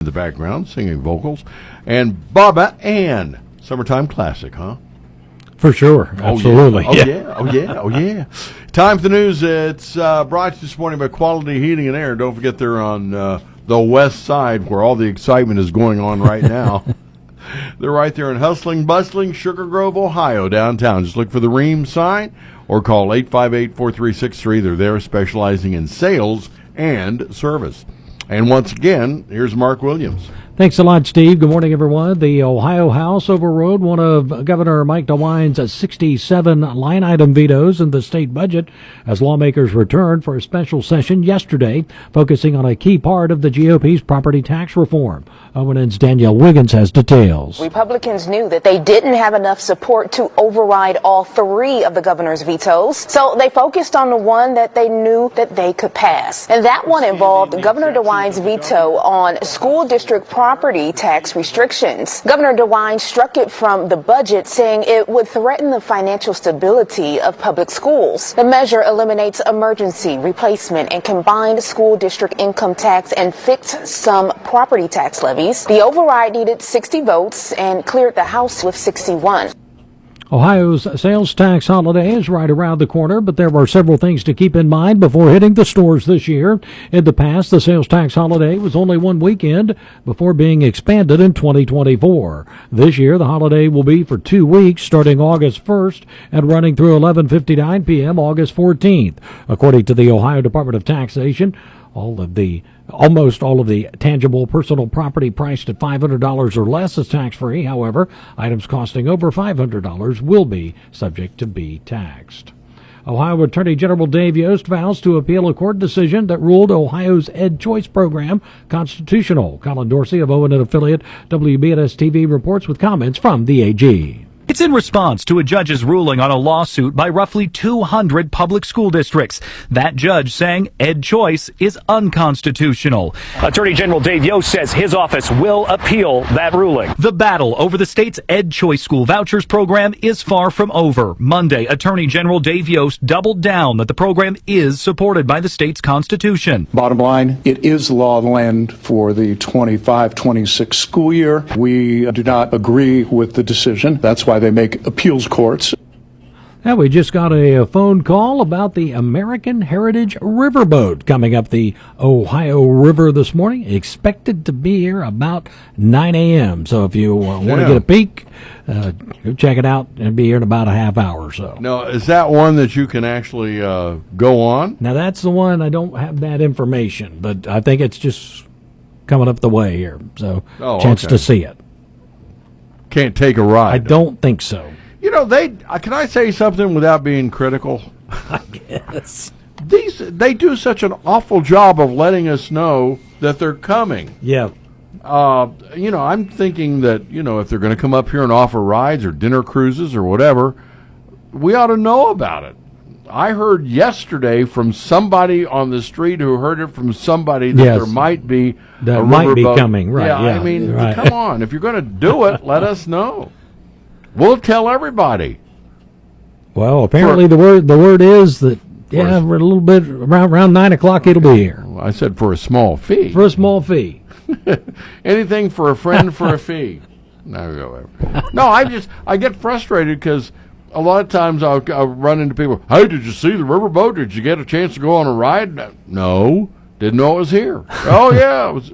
in the background, singing vocals, and Baba Ann. Summertime classic, huh? For sure. Absolutely. Oh, yeah. Oh, yeah. Oh, yeah. Time for the news. It's brought to you this morning by Quality Heating and Air. Don't forget they're on the west side where all the excitement is going on right now. They're right there in hustling, bustling Sugar Grove, Ohio, downtown. Just look for the Ream sign or call 858-4363. They're there specializing in sales and service. And once again, here's Mark Williams. Thanks a lot, Steve. Good morning, everyone. The Ohio House overrode one of Governor Mike DeWine's 67 line-item vetoes in the state budget as lawmakers returned for a special session yesterday, focusing on a key part of the GOP's property tax reform. ONN's Danielle Wiggins has details. Republicans knew that they didn't have enough support to override all three of the governor's vetoes, so they focused on the one that they knew that they could pass. And that one involved Governor DeWine's veto on school district property tax restrictions. Governor DeWine struck it from the budget, saying it would threaten the financial stability of public schools. The measure eliminates emergency, replacement, and combined school district income tax and fixed sum property tax levies. The override needed 60 votes and cleared the House with 61. Ohio's sales tax holiday is right around the corner, but there are several things to keep in mind before hitting the stores this year. In the past, the sales tax holiday was only one weekend before being expanded in 2024. This year, the holiday will be for 2 weeks, starting August 1st and running through 11:59 p.m. August 14th. According to the Ohio Department of Taxation, almost all of the tangible personal property priced at $500 or less is tax-free. However, items costing over $500 will be subject to be taxed. Ohio Attorney General Dave Yost vows to appeal a court decision that ruled Ohio's Ed Choice program constitutional. Colin Dorsey of ONN affiliate WBNS-TV reports with comments from the AG. It's in response to a judge's ruling on a lawsuit by roughly 200 public school districts. That judge saying Ed Choice is unconstitutional. Attorney General Dave Yost says his office will appeal that ruling. The battle over the state's Ed Choice school vouchers program is far from over. Monday, Attorney General Dave Yost doubled down that the program is supported by the state's constitution. Bottom line, it is law of the land for the 25-26 school year. We do not agree with the decision. That's why they make appeals courts. Now, we just got a phone call about the American Heritage Riverboat coming up the Ohio River this morning. Expected to be here about 9 a.m. So if you want to get a peek, go check it out and be here in about a half hour or so. Now, is that one that you can actually go on? Now, that's the one. I don't have that information, but I think it's just coming up the way here. So, chance to see it. Can't take a ride. I don't think so. You know, can I say something without being critical? I guess. They do such an awful job of letting us know that they're coming. Yeah. I'm thinking that, if they're going to come up here and offer rides or dinner cruises or whatever, we ought to know about it. I heard yesterday from somebody on the street who heard it from somebody that there might be that a might be riverboat. coming. Right? Yeah, yeah, I mean, right. Come on. If you're going to do it, let us know. We'll tell everybody. Well, apparently the word is that we're a little bit around 9 o'clock. It'll be here. Well, I said for a small fee. For a small fee. Anything for a friend for a fee. No, I get frustrated because a lot of times I'll run into people. Hey, did you see the riverboat? Did you get a chance to go on a ride? No, didn't know it was here. Oh yeah, it was.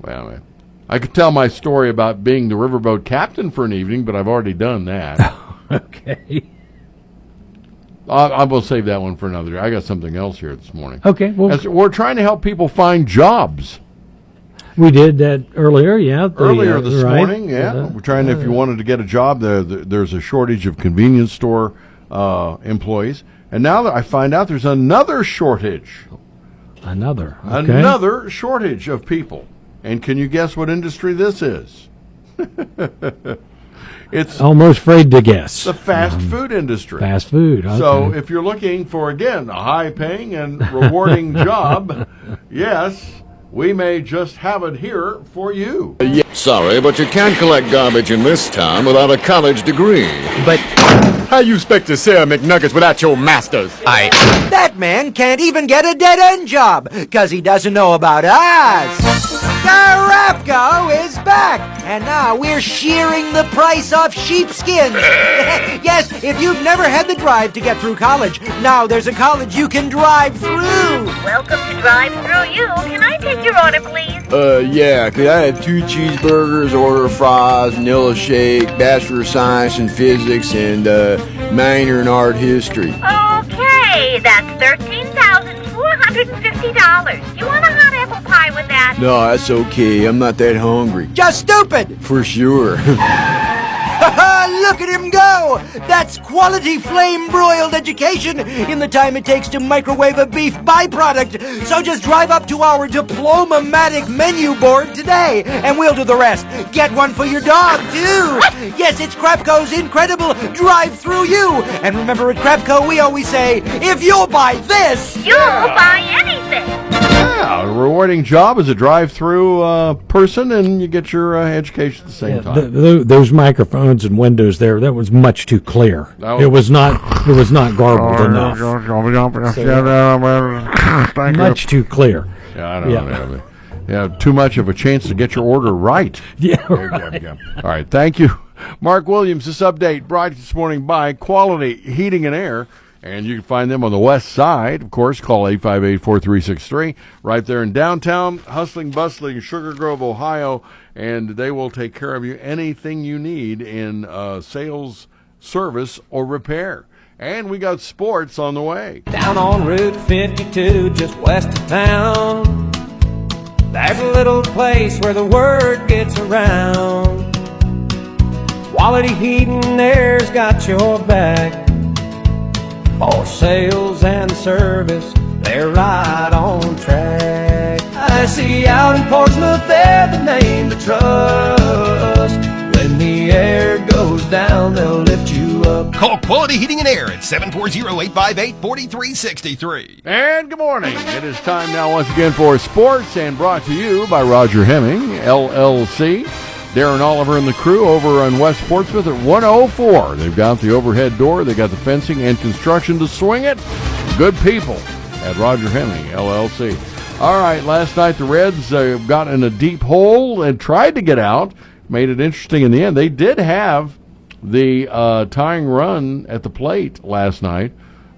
Well, I could tell my story about being the riverboat captain for an evening, but I've already done that. Okay. I will save that one for another day. I got something else here this morning. Okay. Well, we're trying to help people find jobs. We did that earlier, yeah. Earlier this morning, yeah. We're trying to, if you wanted to get a job, there's a shortage of convenience store employees. And now that I find out there's another shortage. Another shortage of people. And can you guess what industry this is? It's almost afraid to guess. The fast food industry. Fast food. Okay. So if you're looking for, again, a high-paying and rewarding job, yes, we may just have it here for you. Sorry, but you can't collect garbage in this town without a college degree. But how you expect to sell McNuggets without your masters? That man can't even get a dead-end job, 'cause he doesn't know about us. back, and now we're shearing the price off sheepskins. Yes, if you've never had the drive to get through college, now there's a college you can drive through. Welcome to Drive Through You. Can I take your order, please? Yeah, could I have 2 cheeseburgers, order of fries, vanilla shake, Bachelor of Science in Physics, and minor in art history? Okay, that's $13,450. You want a hot apple pie with that? No, that's okay. I'm not that hungry. Just stupid. For sure. Look at him go! That's quality flame-broiled education in the time it takes to microwave a beef byproduct. So just drive up to our Diploma-matic menu board today, and we'll do the rest. Get one for your dog, too. Yes, it's Crapco's incredible drive-through you. And remember, at Crapco, we always say, if you'll buy this, you'll buy anything. Yeah, a rewarding job as a drive-through person, and you get your education at the same time. Those microphones and windows there, that was much too clear. It was not garbled enough. Much too clear. Yeah, I know. Yeah, too much of a chance to get your order right. Yeah. All right, thank you. Mark Williams, this update brought to you this morning by Quality Heating and Air. And you can find them on the west side. Of course, call 858-4363. Right there in downtown, hustling, bustling Sugar Grove, Ohio. And they will take care of you anything you need in sales, service, or repair. And we got sports on the way. Down on Route 52, just west of town, there's a little place where the word gets around. Quality Heating and Air's got your back. For sales and service, they're right on track. I see out in Portsmouth, they're the name to trust. When the air goes down, they'll lift you up. Call Quality Heating and Air at 740-858-4363. And good morning. It is time now once again for sports, and brought to you by Roger Hemming, LLC. Darren Oliver and the crew over on West Portsmouth at 104. They've got the overhead door, they got the fencing and construction to swing it. Good people at Roger Hemming, LLC. All right, last night the Reds got in a deep hole and tried to get out. Made it interesting in the end. They did have the tying run at the plate last night,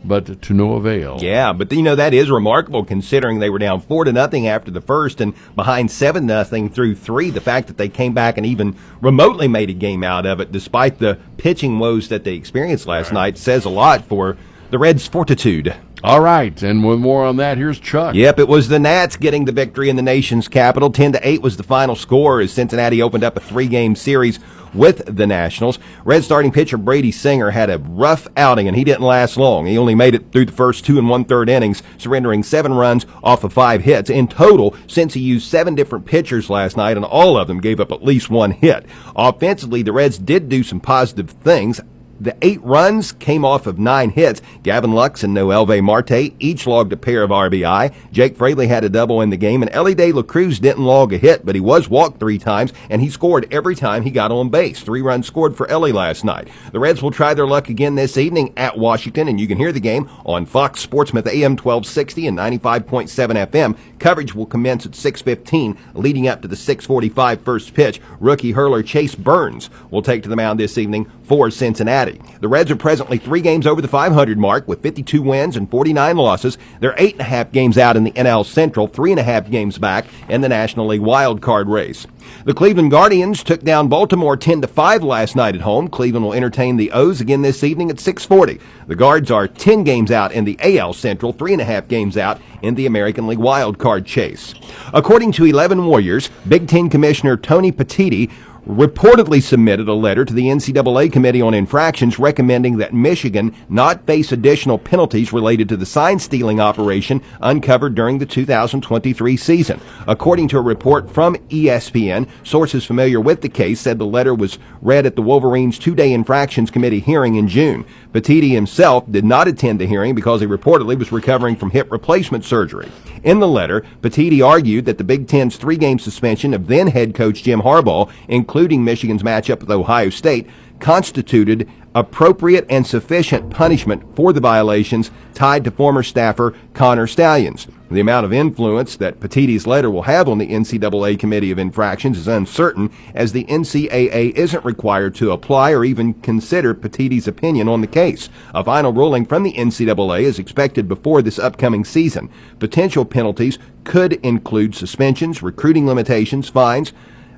but to no avail. Yeah, but that is remarkable considering they were down 4-0 after the first and behind 7-0 through 3. The fact that they came back and even remotely made a game out of it, despite the pitching woes that they experienced last night, says a lot for the Reds' fortitude. All right, and with more on that, here's Chuck. Yep, it was the Nats getting the victory in the nation's capital. 10-8 was the final score as Cincinnati opened up a 3-game series with the Nationals. Red starting pitcher Brady Singer had a rough outing, and he didn't last long. He only made it through the first 2 1/3 innings, surrendering 7 runs off of 5 hits. In total, since he used 7 different pitchers last night, and all of them gave up at least 1 hit. Offensively, the Reds did do some positive things. The 8 runs came off of 9 hits. Gavin Lux and Noelvi Marte each logged a pair of RBI. Jake Fraley had a double in the game, and Ellie De La Cruz didn't log a hit, but he was walked 3 times, and he scored every time he got on base. 3 runs scored for Ellie last night. The Reds will try their luck again this evening at Washington, and you can hear the game on Fox Sportsmouth AM 1260 and 95.7 FM. Coverage will commence at 6:15, leading up to the 6:45 first pitch. Rookie hurler Chase Burns will take to the mound this evening for Cincinnati. The Reds are presently 3 games over the 500 mark with 52 wins and 49 losses. They're 8.5 games out in the NL Central, 3.5 games back in the National League wild card race. The Cleveland Guardians took down Baltimore 10-5 last night at home. Cleveland will entertain the O's again this evening at 6:40. The Guards are 10 games out in the AL Central, 3.5 games out in the American League wild card chase. According to 11 Warriors, Big Ten Commissioner Tony Petitti reportedly submitted a letter to the NCAA Committee on Infractions recommending that Michigan not face additional penalties related to the sign-stealing operation uncovered during the 2023 season. According to a report from ESPN, sources familiar with the case said the letter was read at the Wolverines' 2-day Infractions Committee hearing in June. Petitti himself did not attend the hearing because he reportedly was recovering from hip replacement surgery. In the letter, Petitti argued that the Big Ten's 3-game suspension of then head coach Jim Harbaugh, including Michigan's matchup with Ohio State, constituted appropriate and sufficient punishment for the violations tied to former staffer Connor Stallions. The amount of influence that Petitti's letter will have on the NCAA Committee of Infractions is uncertain, as the NCAA isn't required to apply or even consider Petitti's opinion on the case. A final ruling from the NCAA is expected before this upcoming season. Potential penalties could include suspensions, recruiting limitations, fines,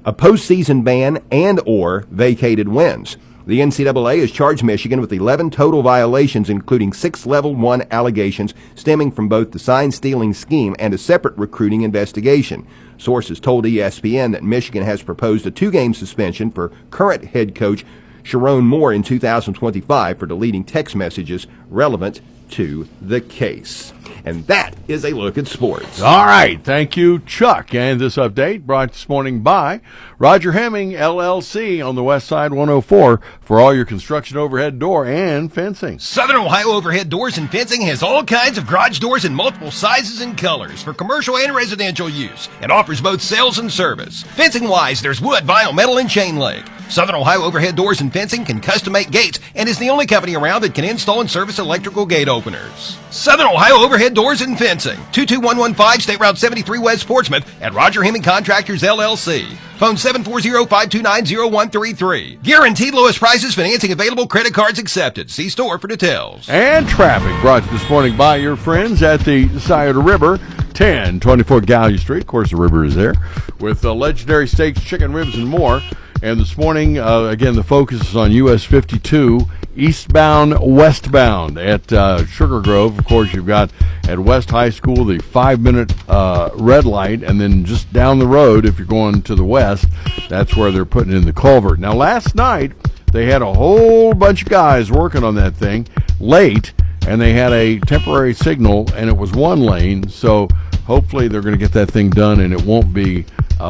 a postseason ban, and or vacated wins. The NCAA has charged Michigan with 11 total violations, including 6 Level 1 allegations stemming from both the sign-stealing scheme and a separate recruiting investigation. Sources told ESPN that Michigan has proposed a 2-game suspension for current head coach Sharon Moore in 2025 for deleting text messages relevant to the case. And that is a look at sports. All right. Thank you, Chuck. And this update brought this morning by Roger Hemming, LLC on the West Side 104 for all your construction overhead door and fencing. Southern Ohio Overhead Doors and Fencing has all kinds of garage doors in multiple sizes and colors for commercial and residential use, and offers both sales and service. Fencing-wise, there's wood, vinyl, metal, and chain link. Southern Ohio Overhead Doors and Fencing can custom-make gates and is the only company around that can install and service electrical gate openers. Southern Ohio Overhead Doors and Fencing, 22115 State Route 73 West Portsmouth at Roger Hemming Contractors, LLC. Phone 740-529-0133. Guaranteed lowest prices, financing available, credit cards accepted. See store for details. And traffic brought to you this morning by your friends at the Scioto River, 1024 Gallia Street. Of course, the river is there, with legendary steaks, chicken ribs, and more. And this morning, again, the focus is on US 52, eastbound, westbound at Sugar Grove. Of course, you've got at West High School the 5-minute red light, and then just down the road, if you're going to the west, that's where they're putting in the culvert. Now, last night, they had a whole bunch of guys working on that thing late, and they had a temporary signal, and it was one lane, so hopefully they're going to get that thing done, and it won't be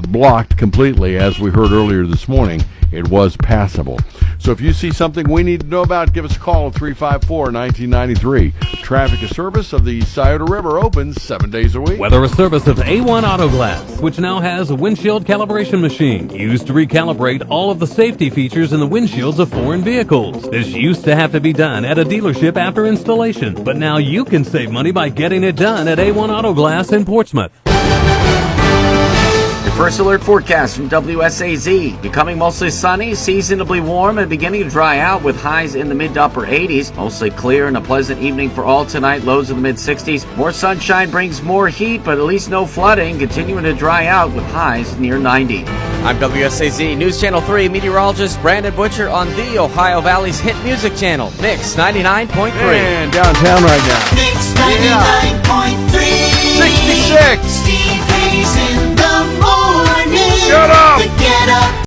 blocked completely. As we heard earlier this morning, it was passable. So if you see something we need to know about, give us a call at 354-1993. Traffic and service of the Scioto River opens 7 days a week. Weather service of A1 Auto Glass, which now has a windshield calibration machine used to recalibrate all of the safety features in the windshields of foreign vehicles. This used to have to be done at a dealership after installation, but now you can save money by getting it done at A1 Auto Glass in Portsmouth. First alert forecast from WSAZ. Becoming mostly sunny, seasonably warm, and beginning to dry out with highs in the mid to upper 80s. Mostly clear and a pleasant evening for all tonight, lows in the mid 60s. More sunshine brings more heat, but at least no flooding. Continuing to dry out with highs near 90. I'm WSAZ News Channel 3 meteorologist Brandon Butcher on the Ohio Valley's hit music channel, Mix 99.3. And downtown right now. Mix 99.3. 66. Steve Hayes in